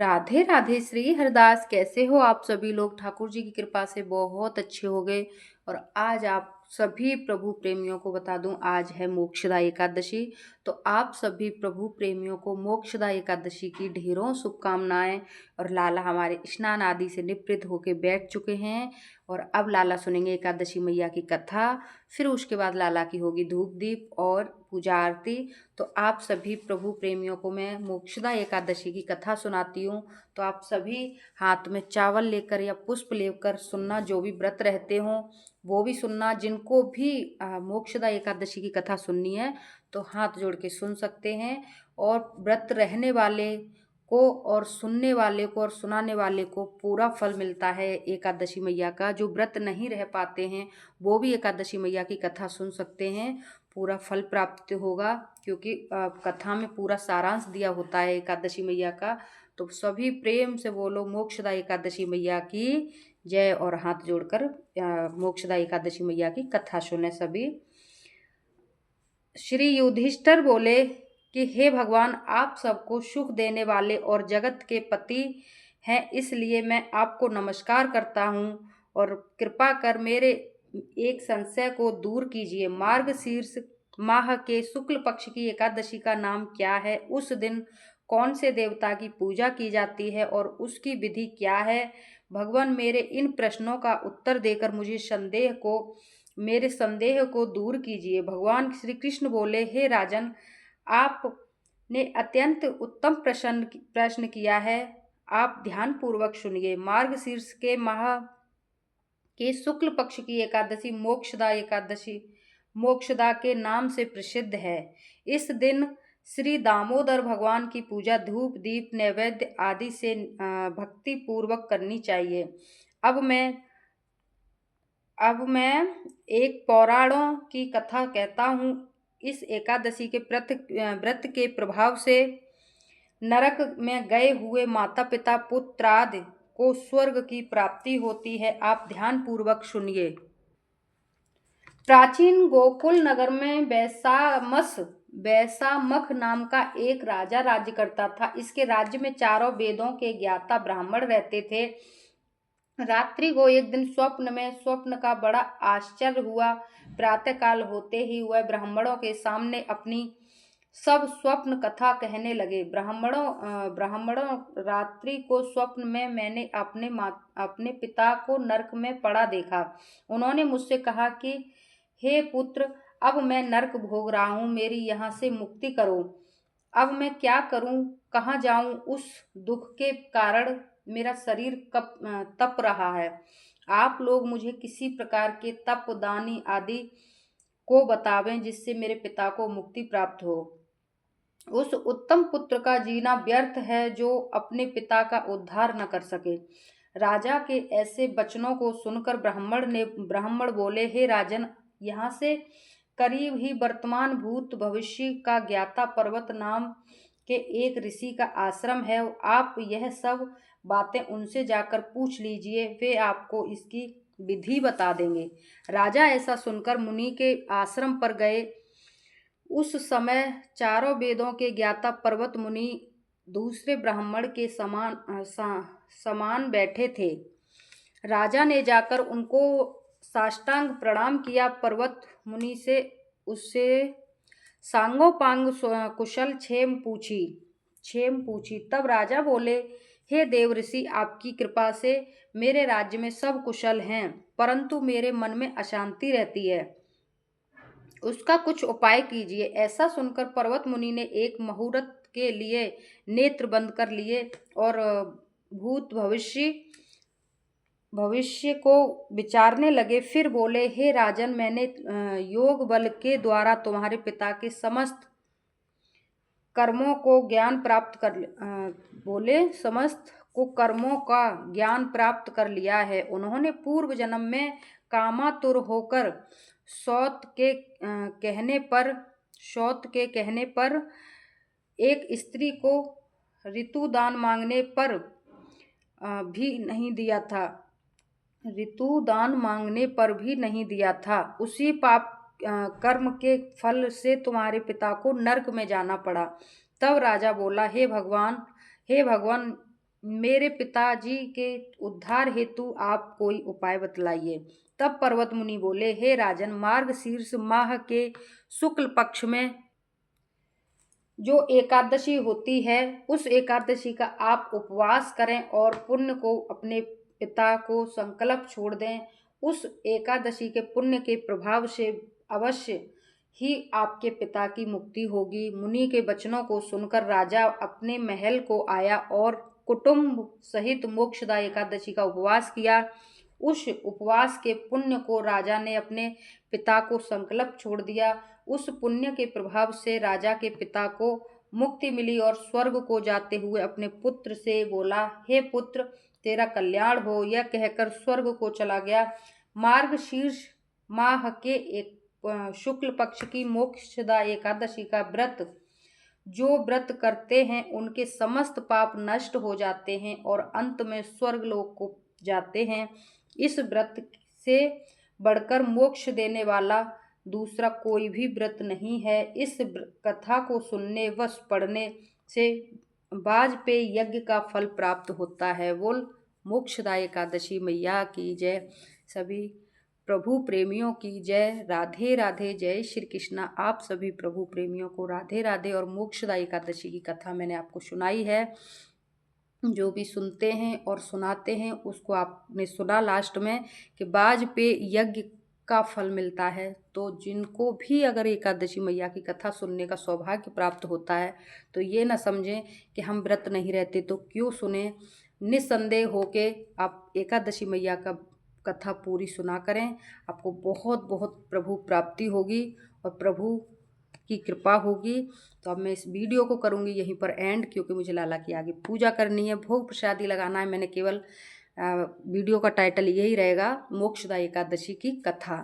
राधे राधे श्री हरदास। कैसे हो आप सभी लोग? ठाकुर जी की कृपा से बहुत अच्छे हो गए। और आज आप सभी प्रभु प्रेमियों को बता दूं, आज है मोक्षदा एकादशी। तो आप सभी प्रभु प्रेमियों को मोक्षदा एकादशी की ढेरों शुभकामनाएं। और लाला हमारे स्नान आदि से निवृत्त होके बैठ चुके हैं और अब लाला सुनेंगे एकादशी मैया की कथा। फिर उसके बाद लाला की होगी धूप दीप और पूजा आरती। तो आप सभी प्रभु प्रेमियों को मैं मोक्षदा एकादशी की कथा सुनाती हूँ। तो आप सभी हाथ में चावल लेकर या पुष्प लेकर सुनना, जो भी व्रत रहते हों वो भी सुनना। जिनको भी मोक्षदा एकादशी की कथा सुननी है तो हाथ जोड़ के सुन सकते हैं। और व्रत रहने वाले को और सुनने वाले को और सुनाने वाले को पूरा फल मिलता है एकादशी मैया का। जो व्रत नहीं रह पाते हैं वो भी एकादशी मैया की कथा सुन सकते हैं, पूरा फल प्राप्त होगा। क्योंकि कथा में पूरा सारांश दिया होता है एकादशी मैया का। तो सभी प्रेम से बोलो मोक्षदा एकादशी मैया की जय। और हाथ जोड़कर मोक्षदा एकादशी मैया की कथा सुने सभी। श्री युधिष्ठिर बोले कि हे भगवान, आप सबको सुख देने वाले और जगत के पति हैं, इसलिए मैं आपको नमस्कार करता हूँ। और कृपा कर मेरे एक संशय को दूर कीजिए। मार्गशीर्ष माह के शुक्ल पक्ष की एकादशी का नाम क्या है? उस दिन कौन से देवता की पूजा की जाती है और उसकी विधि क्या है? भगवान, मेरे इन प्रश्नों का उत्तर देकर मेरे संदेह को दूर कीजिए। भगवान श्री कृष्ण बोले, हे राजन, आपने अत्यंत उत्तम प्रश्न किया है। आप ध्यान पूर्वक सुनिए। मार्गशीर्ष के माह के शुक्ल पक्ष की एकादशी मोक्षदा एकादशी मोक्षदा के नाम से प्रसिद्ध है। इस दिन श्री दामोदर भगवान की पूजा धूप दीप नैवेद्य आदि से भक्ति पूर्वक करनी चाहिए। अब मैं एक पौराणों की कथा कहता हूँ। इस एकादशी के व्रत के प्रभाव से नरक में गए हुए माता पिता पुत्र आदि को स्वर्ग की प्राप्ति होती है। आप ध्यान पूर्वक सुनिए। प्राचीन गोकुल नगर में वैशामख नाम का एक राजा राज्य करता था। इसके राज्य में चारों वेदों के ज्ञाता ब्राह्मण रहते थे। रात्रि को एक दिन स्वप्न का बड़ा आश्चर्य हुआ। प्रातःकाल होते ही वह ब्राह्मणों के सामने अपनी सब स्वप्न कथा कहने लगे। ब्राह्मणों, रात्रि को स्वप्न में मैंने अपने पिता को नरक में पड़ा देखा। उन्होंने मुझसे कहा कि हे पुत्र, अब मैं नरक भोग रहा हूँ, मेरी यहाँ से मुक्ति करो। अब मैं क्या करूँ, कहाँ जाऊँ? उस दुख के कारण मेरा शरीर तप रहा है। आप लोग मुझे किसी प्रकार के तप दानी आदि को बतावें जिससे मेरे पिता को मुक्ति प्राप्त हो। उस उत्तम पुत्र का जीना व्यर्थ है जो अपने पिता का उद्धार न कर सके। राजा के ऐसे वचनों को सुनकर ब्राह्मण बोले, हे राजन, यहाँ से करीब ही वर्तमान भूत भविष्य का ज्ञाता पर्वत नाम के एक ऋषि का आश्रम है। आप यह सब बातें उनसे जाकर पूछ लीजिए, वे आपको इसकी विधि बता देंगे। राजा ऐसा सुनकर मुनि के आश्रम पर गए। उस समय चारों वेदों के ज्ञाता पर्वत मुनि दूसरे ब्राह्मण के समान बैठे थे। राजा ने जाकर उनको साष्टांग प्रणाम किया। पर्वत मुनि से उससे सांगोपांग कुशल क्षेम पूछी। तब राजा बोले, हे देव ऋषि, आपकी कृपा से मेरे राज्य में सब कुशल हैं, परंतु मेरे मन में अशांति रहती है, उसका कुछ उपाय कीजिए। ऐसा सुनकर पर्वत मुनि ने एक मुहूर्त के लिए नेत्र बंद कर लिए और भूत भविष्य को विचारने लगे। फिर बोले, हे राजन, मैंने योग बल के द्वारा तुम्हारे पिता के समस्त कर्मों को ज्ञान प्राप्त कर लिया है। उन्होंने पूर्व जन्म में कामातुर होकर सौत के कहने पर एक स्त्री को ऋतुदान मांगने पर भी नहीं दिया था। उसी पाप कर्म के फल से तुम्हारे पिता को नरक में जाना पड़ा। तब राजा बोला, हे भगवान, मेरे पिताजी के उद्धार हेतु आप कोई उपाय बतलाइए। तब पर्वत मुनि बोले, हे राजन, मार्गशीर्ष माह के शुक्ल पक्ष में जो एकादशी होती है, उस एकादशी का आप उपवास करें और पुण्य को अपने पिता को संकल्प छोड़ दें। उस एकादशी के पुण्य के प्रभाव से अवश्य ही आपके पिता की मुक्ति होगी। मुनि के वचनों को सुनकर राजा अपने महल को आया और कुटुंब सहित मोक्षदा एकादशी का उपवास किया। उस उपवास के पुण्य को राजा ने अपने पिता को संकल्प छोड़ दिया। उस पुण्य के प्रभाव से राजा के पिता को मुक्ति मिली और स्वर्ग को जाते हुए अपने पुत्र से बोला, हे पुत्र, तेरा कल्याण हो। यह कहकर स्वर्ग को चला गया। मार्गशीर्ष माह के एक शुक्ल पक्ष की मोक्षदा एकादशी का व्रत जो व्रत करते हैं उनके समस्त पाप नष्ट हो जाते हैं और अंत में स्वर्ग लोक को जाते हैं। इस व्रत से बढ़कर मोक्ष देने वाला दूसरा कोई भी व्रत नहीं है। इस कथा को सुनने व पढ़ने से वाजपेयी यज्ञ का फल प्राप्त होता है। बोल मोक्षदा एकादशी मैया की जय। सभी प्रभु प्रेमियों की जय। राधे राधे। जय श्री कृष्णा। आप सभी प्रभु प्रेमियों को राधे राधे। और मोक्षदा एकादशी की कथा मैंने आपको सुनाई है। जो भी सुनते हैं और सुनाते हैं उसको आपने सुना लास्ट में कि वाजपेयी यज्ञ का फल मिलता है। तो जिनको भी अगर एकादशी मैया की कथा सुनने का सौभाग्य प्राप्त होता है तो ये ना समझें कि हम व्रत नहीं रहते तो क्यों सुने। निस्संदेह होके आप एकादशी मैया का कथा पूरी सुना करें। आपको बहुत बहुत प्रभु प्राप्ति होगी और प्रभु की कृपा होगी। तो अब मैं इस वीडियो को करूँगी यहीं पर एंड, क्योंकि मुझे लाला की आगे पूजा करनी है, भोग प्रसादी लगाना है। मैंने केवल वीडियो का टाइटल यही रहेगा, मोक्षदा एकादशी की कथा,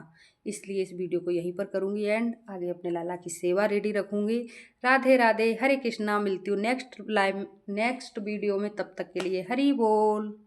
इसलिए इस वीडियो को यहीं पर करूँगी एंड। आगे अपने लाला की सेवा रेडी रखूँगी। राधे राधे। हरे कृष्णा। मिलती हूँ नेक्स्ट वीडियो में। तब तक के लिए हरि बोल।